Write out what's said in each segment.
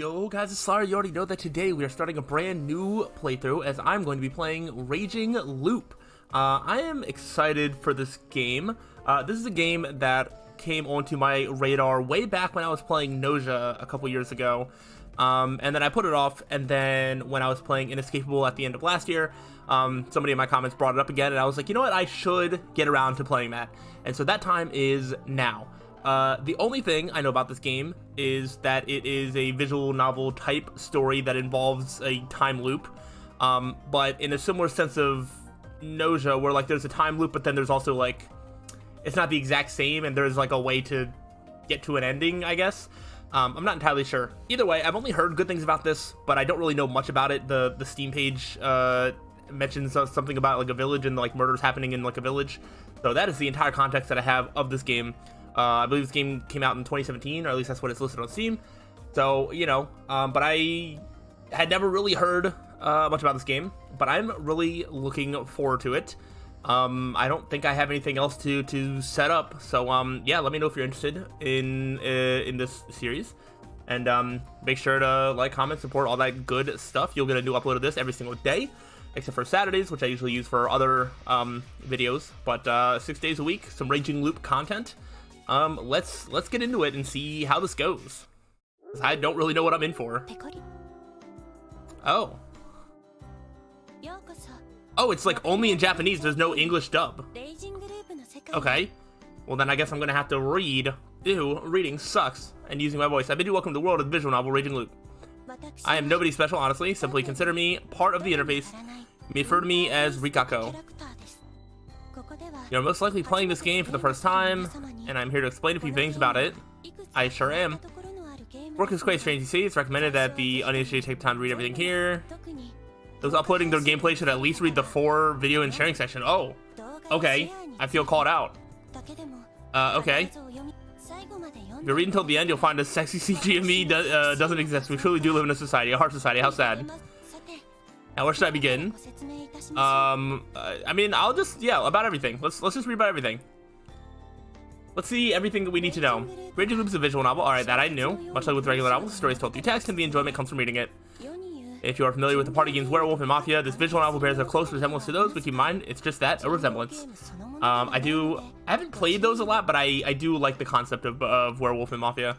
Yo guys, it's slyroh. You already know that today we are starting a brand new playthrough as I'm going to be playing Raging Loop. I am excited for this game. This is a game that came onto my radar way back when I was playing Nausea a couple years ago. And then I put it off, and then when I was playing Inescapable at the end of last year, somebody in my comments brought it up again, and I was like, you know what, I should get around to playing that. And so that time is now. The only thing I know about this game is that it is a visual novel type story that involves a time loop, but in a similar sense of Nausea, where like there's a time loop, but then there's also like, it's not the exact same, and there's like a way to get to an ending, I guess. I'm not entirely sure. Either way, I've only heard good things about this, but I don't really know much about it. The Steam page mentions something about like a village and like murders happening in like a village. So that is the entire context that I have of this game. I believe this game came out in 2017, or at least that's what it's listed on Steam. So, you know, but I had never really heard much about this game, but I'm really looking forward to it. I don't think I have anything else to set up, so yeah, let me know if you're interested in this series, and make sure to like, comment, support, all that good stuff. You'll get a new upload of this every single day, except for Saturdays, which I usually use for other videos, but 6 days a week, some Raging Loop content. Let's get into it and see how this goes. I don't really know what I'm in for. Oh, it's like only in Japanese, there's no English dub. Okay, well then I guess I'm gonna have to read. Ew, reading sucks. And using my voice. I bid you welcome to the world of the visual novel Raging Loop. I am nobody special, honestly. Simply consider me part of the interface. Refer to me as Rikako. You're most likely playing this game for the first time, and I'm here to explain a few things about it. I sure am. Work is quite strange, you see. It's recommended that the uninitiated take time to read everything here. Those uploading their gameplay should at least read the 4 video and sharing section. Oh, okay. I feel called out. Okay. If you read until the end, you'll find a sexy CG doesn't exist. We truly do live in a society, a hard society. How sad. Now, where should I begin? I mean, I'll just, yeah, about everything. Let's just read about everything. Let's see everything that we need to know. Raging Loop is a visual novel. Alright, that I knew. Much like with regular novels, the story is told through text, and the enjoyment comes from reading it. If you are familiar with the party games Werewolf and Mafia, this visual novel bears a close resemblance to those, but keep in mind, it's just that, a resemblance. I haven't played those a lot, but I do like the concept of Werewolf and Mafia.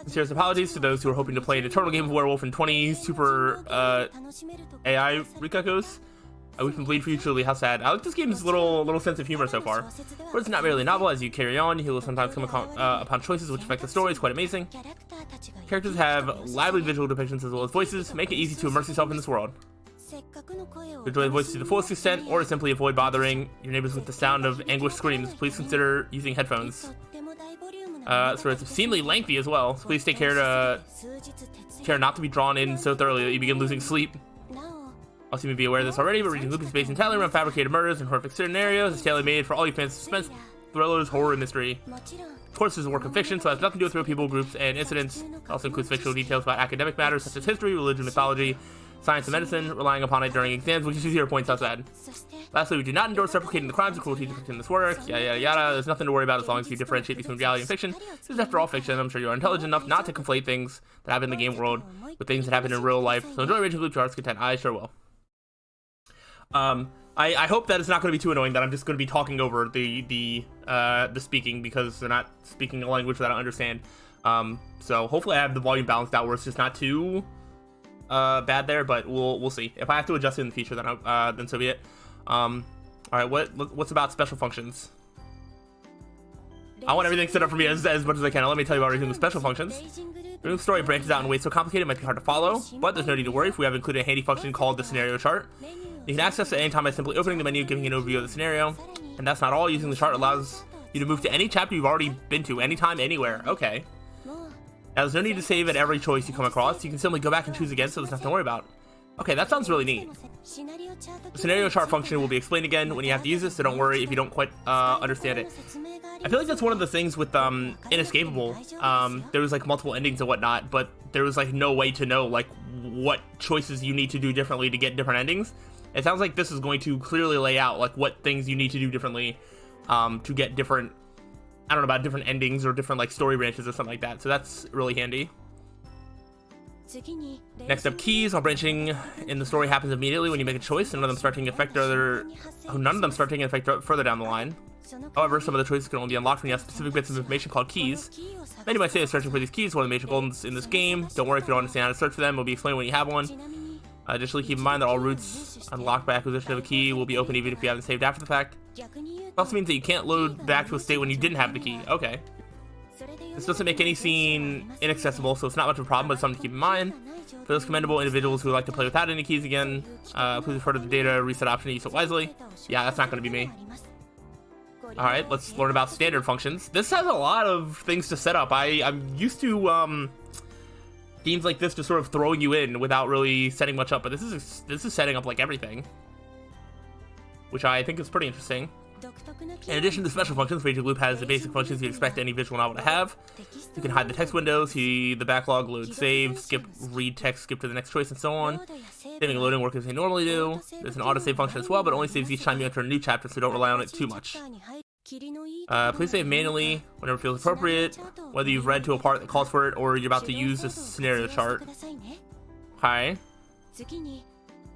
Sincerest apologies to those who are hoping to play an eternal game of Werewolf and 20 super AI Rikakos. We can bleed for you truly, how sad. I like this game's little sense of humor so far. But it's not merely a novel. As you carry on, you will sometimes come upon choices which affect the story. It's quite amazing. Characters have lively visual depictions as well as voices. Make it easy to immerse yourself in this world. Enjoy the voices to the fullest extent, or simply avoid bothering your neighbors with the sound of anguished screams. Please consider using headphones. So it's obscenely lengthy as well. So please take care not to be drawn in so thoroughly that you begin losing sleep. Also, you may be aware of this already, but Raging Loop is based entirely around fabricated murders and horrific scenarios. It's tailor-made for all you fans of suspense, thrillers, horror, and mystery. Of course, this is a work of fiction, so it has nothing to do with real people, groups, and incidents. It also includes fictional details about academic matters such as history, religion, mythology, science, and medicine, relying upon it during exams, which is 0 points outside. Lastly, we do not endorse replicating the crimes and cruelty depicted in this work. Yada yada yada. There's nothing to worry about as long as you differentiate between reality and fiction. This is, after all, fiction. I'm sure you are intelligent enough not to conflate things that happen in the game world with things that happen in real life. So enjoy Raging Loop to your heart's content. I sure will. I hope that it's not going to be too annoying that I'm just going to be talking over the speaking, because they're not speaking a language that I understand. So hopefully I have the volume balanced out where it's just not too bad there, but we'll see. If I have to adjust it in the future, then so be it. All right, what's about special functions? I want everything set up for me as much as I can. Let me tell you about Raging Loop special functions. The story branches out in ways so complicated it might be hard to follow, but there's no need to worry if we have included a handy function called the scenario chart. You can access it anytime by simply opening the menu, giving an overview of the scenario. And that's not all. Using the chart allows you to move to any chapter you've already been to, anytime, anywhere. Okay. Now, there's no need to save at every choice you come across. You can simply go back and choose again, so there's nothing to worry about. Okay, that sounds really neat. The scenario chart function will be explained again when you have to use this, so don't worry if you don't quite understand it. I feel like that's one of the things with Inescapable. There was like multiple endings and whatnot, but there was like no way to know like what choices you need to do differently to get different endings. It sounds like this is going to clearly lay out like what things you need to do differently to get different, I don't know, about different endings or different like story branches or something like that. So that's really handy. Next up, keys. While branching in the story happens immediately when you make a choice, and none of them start taking effect further down the line. However, some of the choices can only be unlocked when you have specific bits of information called keys. Many might say that searching for these keys is one of the major goals in this game. Don't worry if you don't understand how to search for them, it'll be explained when you have one. Additionally, keep in mind that all routes unlocked by acquisition of a key will be open even if you haven't saved after the fact. It also means that you can't load back to a state when you didn't have the key. Okay. This doesn't make any scene inaccessible, so it's not much of a problem, but it's something to keep in mind. For those commendable individuals who like to play without any keys again, please refer to the data reset option and use it wisely. Yeah, that's not going to be me. Alright, let's learn about standard functions. This has a lot of things to set up. I'm used to games like this just sort of throwing you in without really setting much up, but this is setting up like everything, which I think is pretty interesting. In addition to special functions, Raging Loop has the basic functions you'd expect any visual novel to have. You can hide the text window, see the backlog, load, save, skip, read text, skip to the next choice, and so on. Saving and loading work as they normally do. There's an autosave function as well, but it only saves each time you enter a new chapter, so don't rely on it too much. Please save manually whenever it feels appropriate, whether you've read to a part that calls for it or you're about to use a scenario chart. Okay.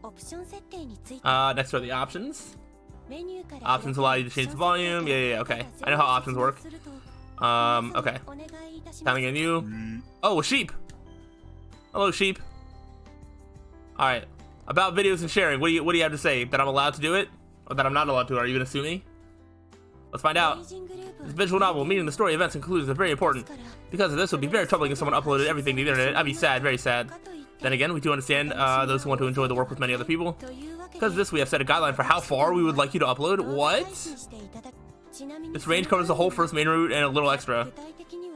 Next are the options. Options allow you to change the volume. Yeah, okay. I know how options work. Okay. Timing on you. Oh, a sheep. Hello, sheep. Alright. About videos and sharing, what do you have to say? That I'm allowed to do it? Or that I'm not allowed to? Are you gonna sue me? Let's find out. This visual novel, meaning the story, events, and conclusions are very important. Because of this, it would be very troubling if someone uploaded everything to the internet. I'd be sad, very sad. Then again, we do understand those who want to enjoy the work with many other people. Because of this, we have set a guideline for how far we would like you to upload. What? This range covers the whole first main route and a little extra.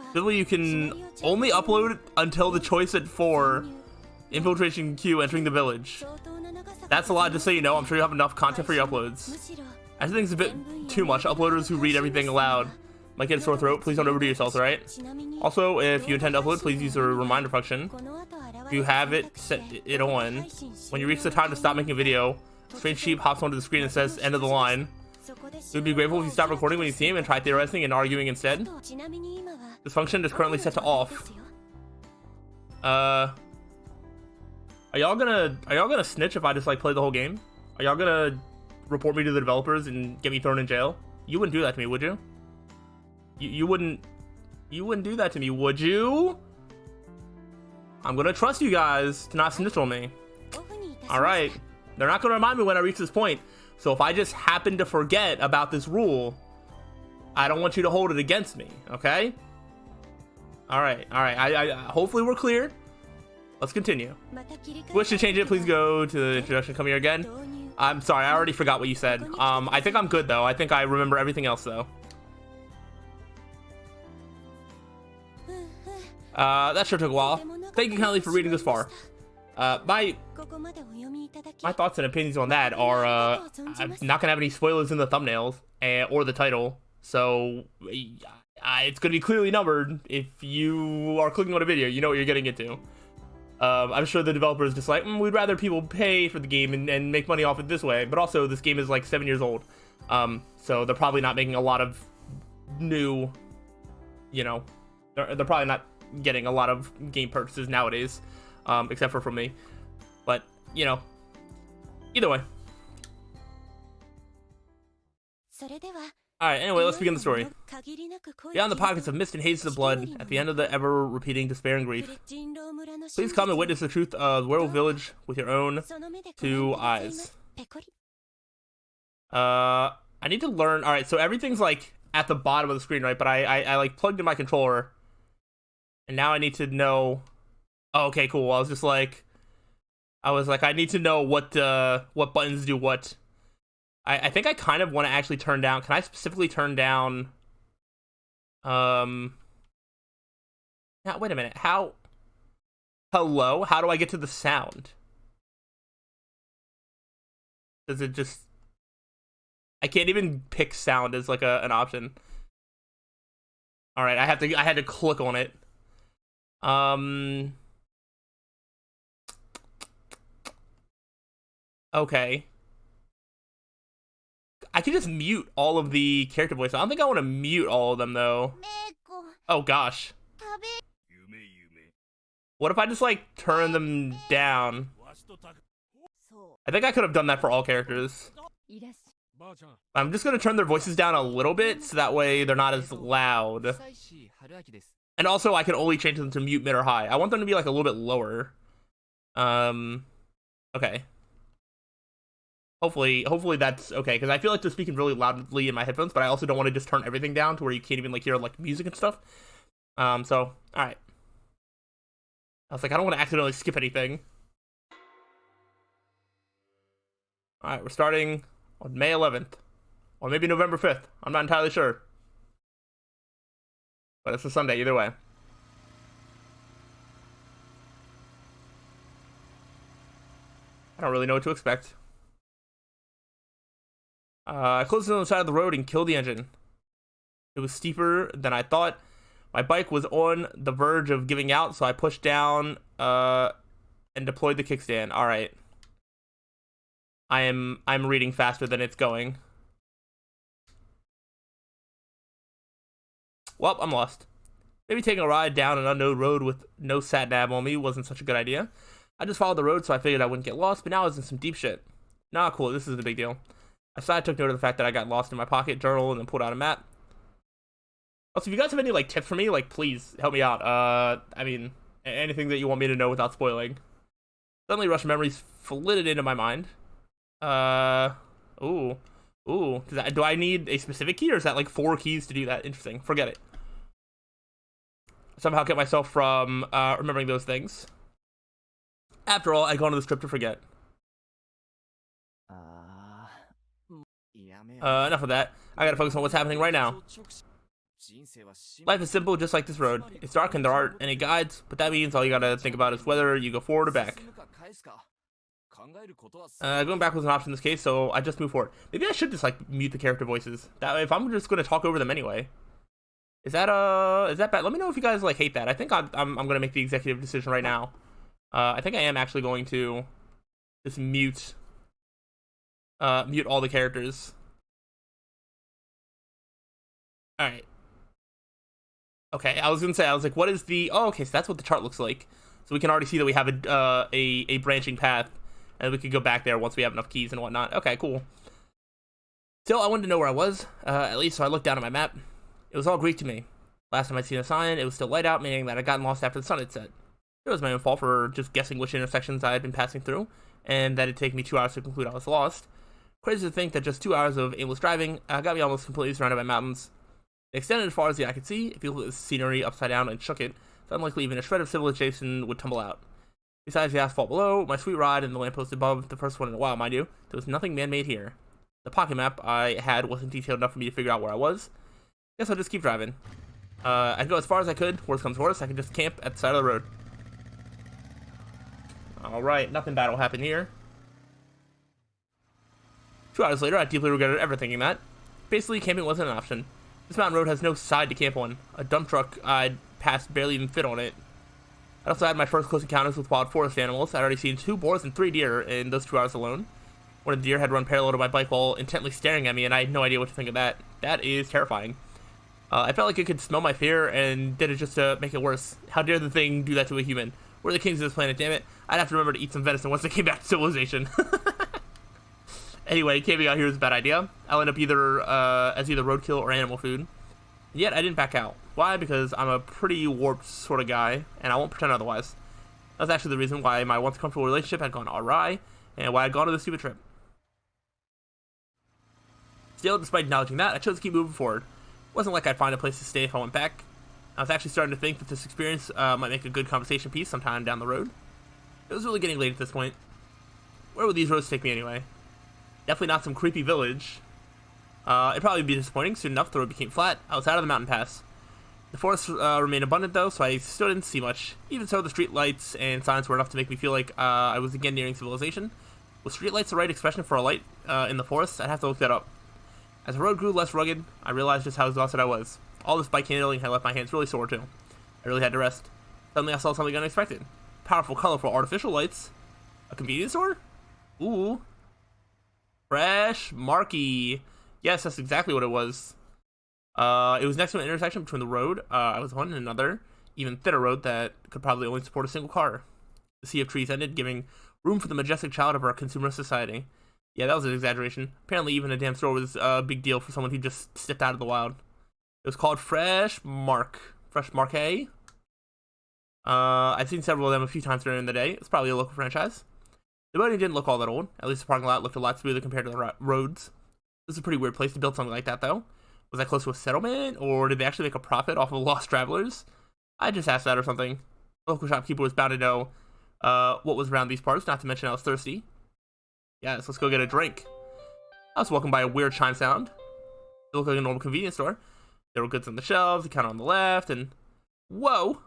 Specifically, you can only upload until the choice at 4, infiltration queue, entering the village. That's a lot, just so you know. I'm sure you have enough content for your uploads. I think it's a bit too much. Uploaders who read everything aloud might get a sore throat. Please don't overdo yourselves, alright? Also, if you intend to upload, please use the reminder function. If you have it, set it on. When you reach the time to stop making a video, Strange Sheep hops onto the screen and says, end of the line. We'd be grateful if you stop recording when you see him and try theorizing and arguing instead. This function is currently set to off. Are y'all gonna snitch if I just like play the whole game? Are y'all gonna report me to the developers and get me thrown in jail? You wouldn't do that to me, would you? You wouldn't do that to me, would you? I'm gonna trust you guys to not snitch on me. Alright. They're not gonna remind me when I reach this point. So if I just happen to forget about this rule, I don't want you to hold it against me, okay? Alright. Hopefully we're clear. Let's continue. If you wish to change it, please go to the introduction. Come here again. I'm sorry, I already forgot what you said. I think I'm good though. I think I remember everything else though. That sure took a while. Thank you kindly for reading this far. My thoughts and opinions on that are, I'm not gonna have any spoilers in the thumbnails or the title, so it's gonna be clearly numbered. If you are clicking on a video, you know what you're getting into. I'm sure the developer is just like, we'd rather people pay for the game and make money off it this way, but also this game is like 7 years old, so they're probably not making a lot of new, you know, they're probably not getting a lot of game purchases nowadays, except for from me, but you know, either way. Alright, anyway, let's begin the story. Beyond the pockets of mist and hazes of blood, at the end of the ever-repeating despair and grief, please come and witness the truth of the werewolf village with your own 2 eyes. I need to learn. Alright, so everything's like at the bottom of the screen, right? But I like plugged in my controller, and now I need to know. Oh, okay, cool. I was like, I need to know what buttons do what. I think I kind of want to actually turn down. Can I specifically turn down? Now wait a minute. How? Hello? How do I get to the sound? Does it just? I can't even pick sound as like an option. All right, I had to click on it. Okay. I can just mute all of the character voices. I don't think I want to mute all of them, though. Oh, gosh. What if I just, like, turn them down? I think I could have done that for all characters. I'm just gonna turn their voices down a little bit, so that way they're not as loud. And also, I can only change them to mute, mid, or high. I want them to be, like, a little bit lower. Okay. Hopefully that's okay, because I feel like they're speaking really loudly in my headphones, but I also don't want to just turn everything down to where you can't even, like, hear, like, music and stuff. So, alright. I was like, I don't want to accidentally skip anything. Alright, we're starting on May 11th. Or maybe November 5th. I'm not entirely sure. But it's a Sunday, either way. I don't really know what to expect. I closed it on the side of the road and killed the engine. It was steeper than I thought. My bike was on the verge of giving out, so I pushed down and deployed the kickstand. Alright. I'm reading faster than it's going. Well, I'm lost. Maybe taking a ride down an unknown road with no sat-nav on me wasn't such a good idea. I just followed the road, so I figured I wouldn't get lost, but now I was in some deep shit. Nah, cool, this is a big deal. I side took note of the fact that I got lost in my pocket journal and then pulled out a map. Also, if you guys have any, like, tips for me, like, please help me out. I mean, anything that you want me to know without spoiling. Suddenly, Rush memories flitted into my mind. Ooh. Do I need a specific key, or is that, like, 4 keys to do that? Interesting. Forget it. Somehow kept myself from, remembering those things. After all, I'd gone on this trip to forget. Enough of that. I gotta focus on what's happening right now. Life is simple, just like this road. It's dark and there aren't any guides, but that means all you gotta think about is whether you go forward or back. Going back was an option in this case, so I just moved forward. Maybe I should just, like, mute the character voices. That way, if I'm just gonna talk over them anyway. Is that bad? Let me know if you guys, like, hate that. I think I'm gonna make the executive decision right now. I think I am actually going to just mute all the characters. Alright. Okay, I was like, what is the... Oh, okay, so that's what the chart looks like. So we can already see that we have a branching path, and we could go back there once we have enough keys and whatnot. Okay, cool. Still, I wanted to know where I was, at least, so I looked down at my map. It was all Greek to me. Last time I'd seen a sign, it was still light out, meaning that I'd gotten lost after the sun had set. It was my own fault for just guessing which intersections I had been passing through, and that it'd take me 2 hours to conclude I was lost. Crazy to think that just 2 hours of aimless driving got me almost completely surrounded by mountains. They extended as far as the eye could see. If you looked at the scenery upside down and shook it, it's unlikely even a shred of civilization would tumble out. Besides the asphalt below, my sweet ride, and the lamppost above, the first one in a while, mind you, there was nothing man-made here. The pocket map I had wasn't detailed enough for me to figure out where I was. Guess I'll just keep driving. I'd go as far as I could. Worst comes to worst, I could just camp at the side of the road. Alright, nothing bad will happen here. 2 hours later, I deeply regretted ever thinking that. Basically, camping wasn't an option. This mountain road has no side to camp on. A dump truck I'd passed barely even fit on it. I also had my first close encounters with wild forest animals. I'd already seen 2 boars and 3 deer in those 2 hours alone. One of the deer had run parallel to my bike while intently staring at me, and I had no idea what to think of that. That is terrifying. I felt like it could smell my fear and did it just to make it worse. How dare the thing do that to a human? We're the kings of this planet, damn it. I'd have to remember to eat some venison once I came back to civilization. Anyway, camping out here is a bad idea. I'll end up either as either roadkill or animal food. Yet I didn't back out. Why? Because I'm a pretty warped sort of guy, and I won't pretend otherwise. That was actually the reason why my once comfortable relationship had gone awry, and why I'd gone on this stupid trip. Still, despite acknowledging that, I chose to keep moving forward. It wasn't like I'd find a place to stay if I went back. I was actually starting to think that this experience might make a good conversation piece sometime down the road. It was really getting late at this point. Where would these roads take me anyway? Definitely not some creepy village. It'd probably be disappointing. Soon enough, the road became flat. I was out of the mountain pass. The forest remained abundant, though, so I still didn't see much. Even so, the street lights and signs were enough to make me feel like I was again nearing civilization. Was street lights the right expression for a light in the forest? I'd have to look that up. As the road grew less rugged, I realized just how exhausted I was. All this bike handling had left my hands really sore, too. I really had to rest. Suddenly, I saw something unexpected. Powerful, colorful, artificial lights. A convenience store? Ooh. Fresh Marky. Yes, that's exactly what it was. It was next to an intersection between the road I was on and another. even thinner road that could probably only support a single car. The sea of trees ended, giving room for the majestic child of our consumer society. Yeah, that was an exaggeration. Apparently even a damn store was a big deal for someone who just stepped out of the wild. It was called Fresh Marque. I've seen several of them a few times during the day. It's probably a local franchise. The building didn't look all that old. At least the parking lot looked a lot smoother compared to the roads. This is a pretty weird place to build something like that, though. Was that close to a settlement, or did they actually make a profit off of lost travelers? I just asked that or something. The local shopkeeper was bound to know what was around these parts, not to mention I was thirsty. Yes, let's go get a drink. I was walking by a weird chime sound. It looked like a normal convenience store. There were goods on the shelves, the counter on the left, and... Whoa!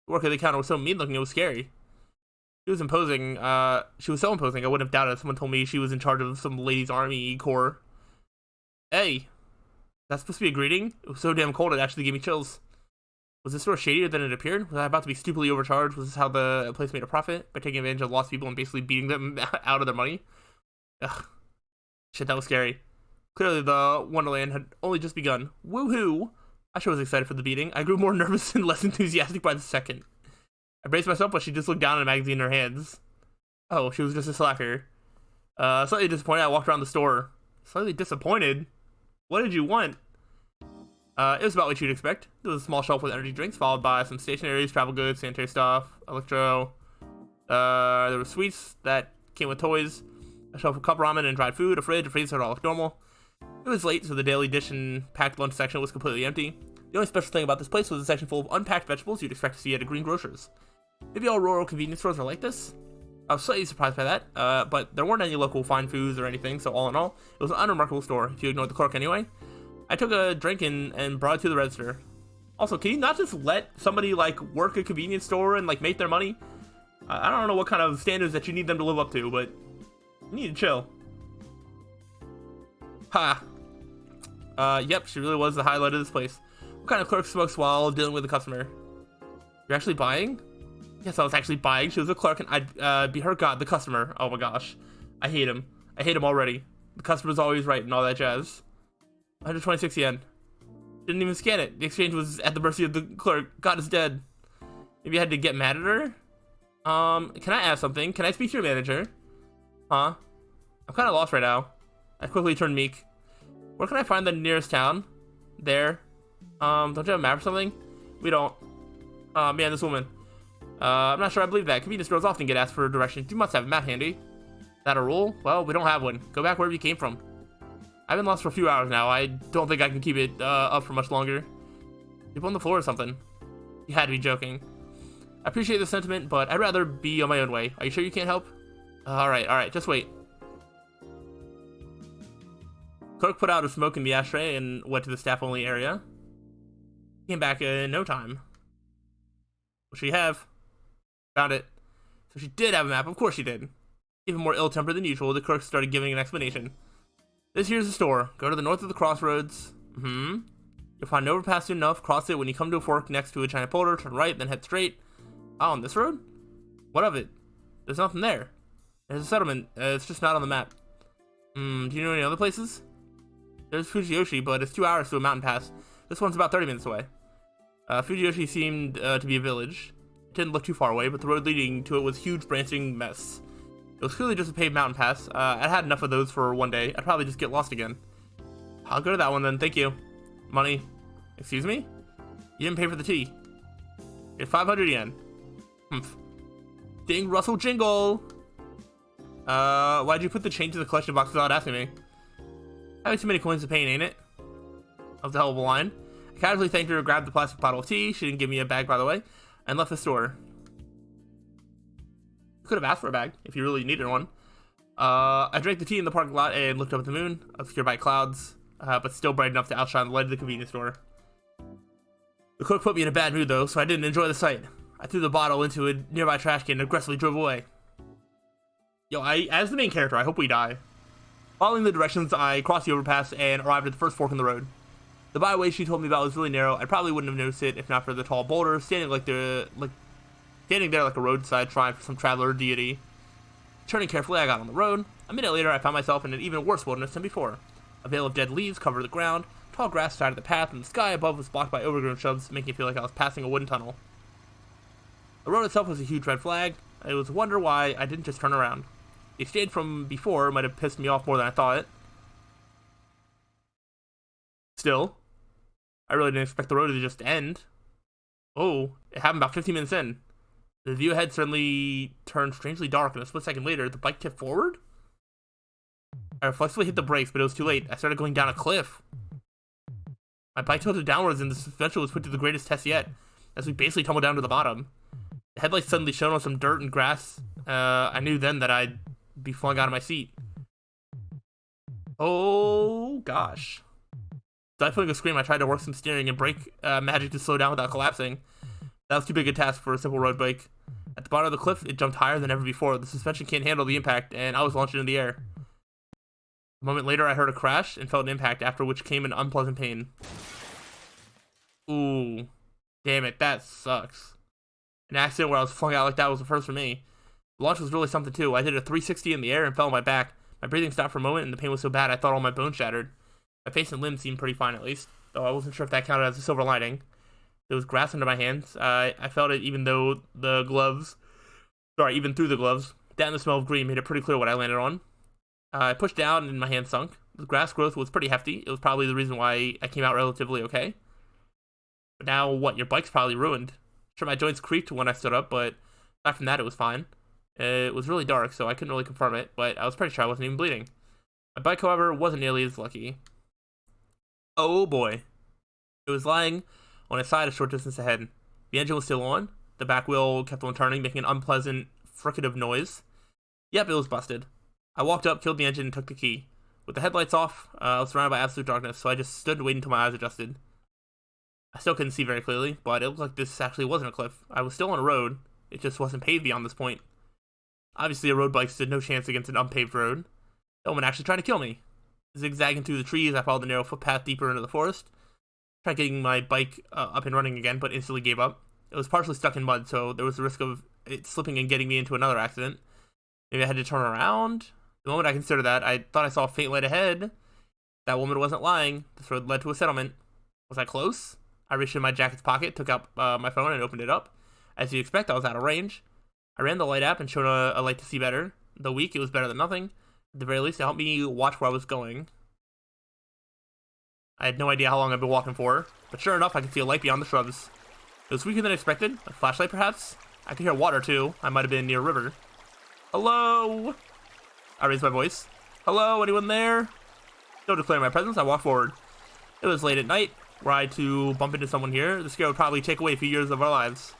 The worker at the counter was so mean-looking, it was scary. She was imposing, she was so imposing, I wouldn't have doubted if someone told me she was in charge of some ladies' army corps. Hey! That's supposed to be a greeting? It was so damn cold, it actually gave me chills. Was this store shadier than it appeared? Was I about to be stupidly overcharged? Was this how the place made a profit? By taking advantage of lost people and basically beating them out of their money? Ugh. Shit, that was scary. Clearly, the Wonderland had only just begun. Woohoo! I sure was excited for the beating. I grew more nervous and less enthusiastic by the second. I braced myself, but she just looked down at a magazine in her hands. Oh, she was just a slacker. Slightly disappointed, I walked around the store. Slightly disappointed? What did you want? It was about what you'd expect. There was a small shelf with energy drinks, followed by some stationaries, travel goods, sanitary stuff, electro. There were sweets that came with toys, a shelf of cup ramen and dried food, a fridge, a freezer, it all looked normal. It was late, so the daily dish and packed lunch section was completely empty. The only special thing about this place was a section full of unpacked vegetables you'd expect to see at a green grocer's. Maybe all rural convenience stores are like this? I was slightly surprised by that, but there weren't any local fine foods or anything, so all in all, it was an unremarkable store, if you ignored the clerk anyway. I took a drink and brought it to the register. Also, can you not just let somebody, like, work a convenience store and, like, make their money? I don't know what kind of standards that you need them to live up to, but you need to chill. Ha! Yep, she really was the highlight of this place. What kind of clerk smokes while dealing with a customer? You're actually buying? Yes, I was actually buying. She was a clerk, and I'd be her god, the customer. Oh my gosh. I hate him. I hate him already. The customer's always right and all that jazz. 126 yen. Didn't even scan it. The exchange was at the mercy of the clerk. God is dead. Maybe I had to get mad at her? Can I ask something? Can I speak to your manager? Huh? I'm kind of lost right now. I quickly turned meek. Where can I find the nearest town? There. Don't you have a map or something? We don't. Man, this woman. I'm not sure I believe that. Convenience stores often get asked for directions. You must have a map handy. Is that a rule? Well, we don't have one. Go back wherever you came from. I've been lost for a few hours now. I don't think I can keep it up for much longer. People on the floor or something. You had to be joking. I appreciate the sentiment, but I'd rather be on my own way. Are you sure you can't help? Alright, just wait. Clerk put out a smoke in the ashtray and went to the staff-only area. Came back in no time. What should you have? Found it. So she did have a map, of course she did. Even more ill-tempered than usual, the clerk started giving an explanation. This here's the store. Go to the north of the crossroads. You'll find no overpass soon enough. Cross it when you come to a fork next to a China Polder. Turn right, then head straight. Oh, on this road? What of it? There's nothing there. There's a settlement. It's just not on the map. Do you know any other places? There's Fujiyoshi, but it's 2 hours to a mountain pass. This one's about 30 minutes away. Fujiyoshi seemed to be a village. It didn't look too far away, but the road leading to it was a huge branching mess. It was clearly just a paved mountain pass. I'd had enough of those for one day. I'd probably just get lost again. I'll go to that one then, thank you. Money. Excuse me? You didn't pay for the tea. Get 500 yen. Ding Russell jingle! Why'd you put the change in the collection box without asking me? Having too many coins to pay, ain't it? That was a hell of a line. I casually thanked her, grabbed the plastic bottle of tea, she didn't give me a bag by the way, and left the store. Could have asked for a bag, if you really needed one. I drank the tea in the parking lot and looked up at the moon, obscured by clouds, but still bright enough to outshine the light of the convenience store. The cook put me in a bad mood though, so I didn't enjoy the sight. I threw the bottle into a nearby trash can and aggressively drove away. Yo, as the main character, I hope we die. Following the directions, I crossed the overpass and arrived at the first fork in the road. The byway she told me about was really narrow. I probably wouldn't have noticed it if not for the tall boulder standing there like a roadside shrine for some traveler or deity. Turning carefully, I got on the road. A minute later, I found myself in an even worse wilderness than before. A veil of dead leaves covered the ground. Tall grass sided the path, and the sky above was blocked by overgrown shrubs, making it feel like I was passing a wooden tunnel. The road itself was a huge red flag. It was a wonder why I didn't just turn around. The exchange from before might have pissed me off more than I thought. Still, I really didn't expect the road to just end. Oh, it happened about 15 minutes in. The view ahead suddenly turned strangely dark, and a split second later, the bike tipped forward? I reflexively hit the brakes, but it was too late. I started going down a cliff. My bike tilted downwards, and the suspension was put to the greatest test yet, as we basically tumbled down to the bottom. The headlights suddenly shone on some dirt and grass. I knew then that I'd be flung out of my seat. Oh, gosh. Stifling a scream, I tried to work some steering and brake magic to slow down without collapsing. That was too big a task for a simple road bike. At the bottom of the cliff, it jumped higher than ever before. The suspension can't handle the impact, and I was launched into the air. A moment later, I heard a crash and felt an impact, after which came an unpleasant pain. Ooh. Damn it, that sucks. An accident where I was flung out like that was the first for me. The launch was really something too. I did a 360 in the air and fell on my back. My breathing stopped for a moment, and the pain was so bad I thought all my bones shattered. My face and limbs seemed pretty fine at least, though I wasn't sure if that counted as a silver lining. There was grass under my hands. I felt it even through the gloves. That and the smell of green made it pretty clear what I landed on. I pushed down and my hand sunk. The grass growth was pretty hefty. It was probably the reason why I came out relatively okay. But now what? Your bike's probably ruined. Sure, my joints creaked when I stood up, but aside from that, it was fine. It was really dark, so I couldn't really confirm it, but I was pretty sure I wasn't even bleeding. My bike, however, wasn't nearly as lucky. Oh boy. It was lying on its side a short distance ahead. The engine was still on. The back wheel kept on turning, making an unpleasant, fricative noise. Yep, it was busted. I walked up, killed the engine, and took the key. With the headlights off, I was surrounded by absolute darkness, so I just stood and waited until my eyes adjusted. I still couldn't see very clearly, but it looked like this actually wasn't a cliff. I was still on a road. It just wasn't paved beyond this point. Obviously, a road bike stood no chance against an unpaved road. No one actually tried to kill me. Zigzagging through the trees, I followed the narrow footpath deeper into the forest. Tried getting my bike up and running again, but instantly gave up. It was partially stuck in mud, so there was the risk of it slipping and getting me into another accident. Maybe I had to turn around. The moment I considered that, I thought I saw a faint light ahead. That woman wasn't lying. This road led to a settlement. Was I close? I reached in my jacket's pocket, took out my phone, and opened it up. As you'd expect, I was out of range. I ran the light app and showed a light to see better. Though weak, it was better than nothing. At the very least, it helped me watch where I was going. I had no idea how long I'd been walking for, but sure enough, I could see a light beyond the shrubs. It was weaker than expected. A flashlight, perhaps? I could hear water, too. I might have been near a river. Hello? I raised my voice. Hello, anyone there? Still declaring my presence, I walked forward. It was late at night. Were I to bump into someone here, the scare would probably take away a few years of our lives.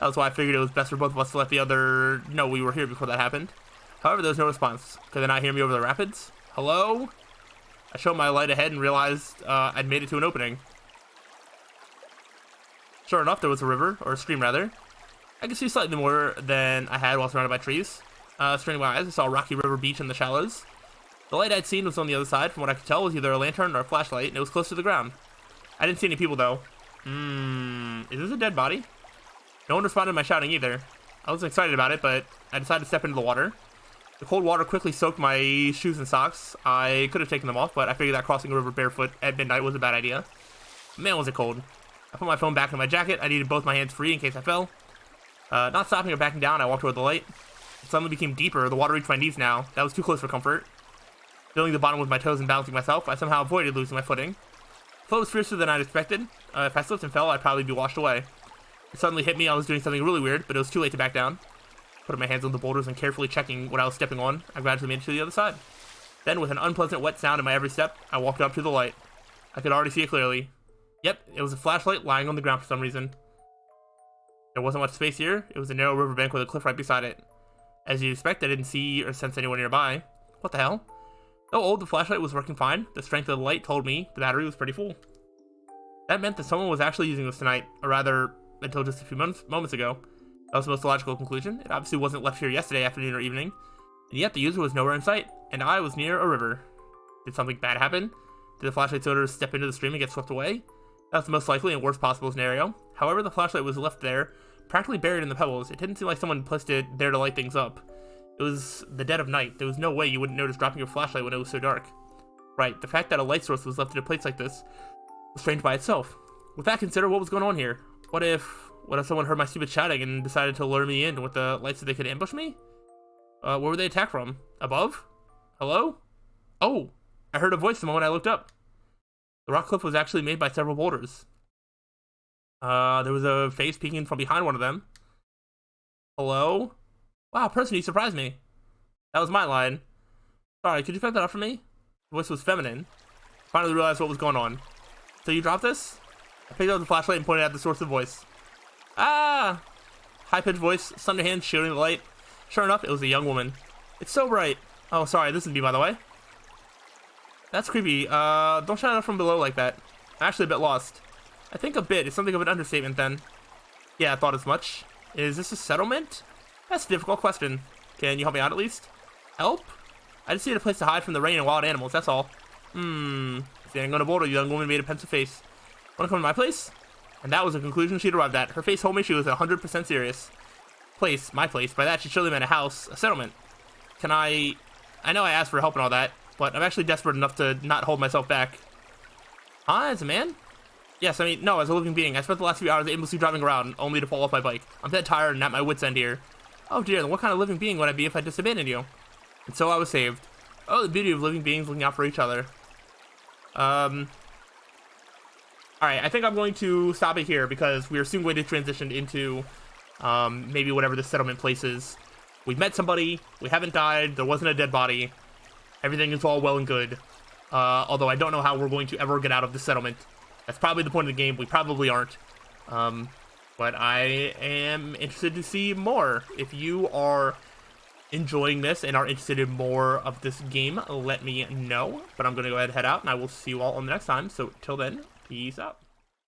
That was why I figured it was best for both of us to let the other know we were here before that happened. However, there was no response. Could they not hear me over the rapids? Hello? I showed my light ahead and realized I'd made it to an opening. Sure enough, there was a river, or a stream rather. I could see slightly more than I had while surrounded by trees. Straining my eyes, I saw a rocky river beach in the shallows. The light I'd seen was on the other side. From what I could tell, it was either a lantern or a flashlight, and it was close to the ground. I didn't see any people, though. Is this a dead body? No one responded to my shouting either. I wasn't excited about it, but I decided to step into the water. The cold water quickly soaked my shoes and socks. I could have taken them off, but I figured that crossing a river barefoot at midnight was a bad idea. Man, was it cold. I put my phone back in my jacket. I needed both my hands free in case I fell. Not stopping or backing down, I walked toward the light. It suddenly became deeper. The water reached my knees now. That was too close for comfort. Feeling the bottom with my toes and balancing myself, I somehow avoided losing my footing. The flow was fiercer than I'd expected. If I slipped and fell, I'd probably be washed away. It suddenly hit me. I was doing something really weird, but it was too late to back down. Putting my hands on the boulders and carefully checking what I was stepping on, I gradually made it to the other side. Then, with an unpleasant wet sound in my every step, I walked up to the light. I could already see it clearly. Yep, it was a flashlight lying on the ground for some reason. There wasn't much space here. It was a narrow riverbank with a cliff right beside it. As you'd expect, I didn't see or sense anyone nearby. What the hell? Though old, the flashlight was working fine. The strength of the light told me the battery was pretty full. That meant that someone was actually using this tonight, or rather, until just a few moments ago. That was the most logical conclusion. It obviously wasn't left here yesterday afternoon or evening, and yet the user was nowhere in sight, and I was near a river. Did something bad happen? Did the flashlight's owner step into the stream and get swept away? That's the most likely and worst possible scenario. However, the flashlight was left there, practically buried in the pebbles. It didn't seem like someone placed it there to light things up. It was the dead of night. There was no way you wouldn't notice dropping your flashlight when it was so dark. Right, the fact that a light source was left in a place like this was strange by itself. With that considered, what was going on here? What if someone heard my stupid shouting and decided to lure me in with the lights so they could ambush me? Where were they attacked from? Above? Hello? Oh, I heard a voice the moment I looked up. The rock cliff was actually made by several boulders. There was a face peeking from behind one of them. Hello? Wow, person, you surprised me. That was my line. Sorry, could you pick that up for me? The voice was feminine. Finally realized what was going on. So you dropped this? I picked up the flashlight and pointed at the source of the voice. Ah! High-pitched voice, thunder hands shooting the light. Sure enough, it was a young woman. It's so bright. Oh, sorry, this is me, by the way. That's creepy. Don't shout out from below like that. I'm actually a bit lost. I think a bit is something of an understatement then. Yeah, I thought as much. Is this a settlement? That's a difficult question. Can you help me out at least? Help? I just need a place to hide from the rain and wild animals, that's all. Standing on a boulder, the young woman made a pensive face. Wanna come to my place? And that was the conclusion she'd arrived at. Her face told me she was 100% serious. Place, my place. By that, she surely meant a house, a settlement. Can I know I asked for help and all that, but I'm actually desperate enough to not hold myself back. Huh, as a man? Yes, I mean, no, as a living being. I spent the last few hours aimlessly driving around, only to fall off my bike. I'm dead tired and at my wit's end here. Oh dear, then what kind of living being would I be if I just abandoned you? And so I was saved. Oh, the beauty of living beings looking out for each other. Alright, I think I'm going to stop it here because we are soon going to transition into, maybe whatever the settlement place is. We've met somebody, we haven't died, there wasn't a dead body. Everything is all well and good. Although I don't know how we're going to ever get out of the settlement. That's probably the point of the game, we probably aren't. But I am interested to see more. If you are enjoying this and are interested in more of this game, let me know. But I'm going to go ahead and head out, and I will see you all on the next time. So, till then, peace out.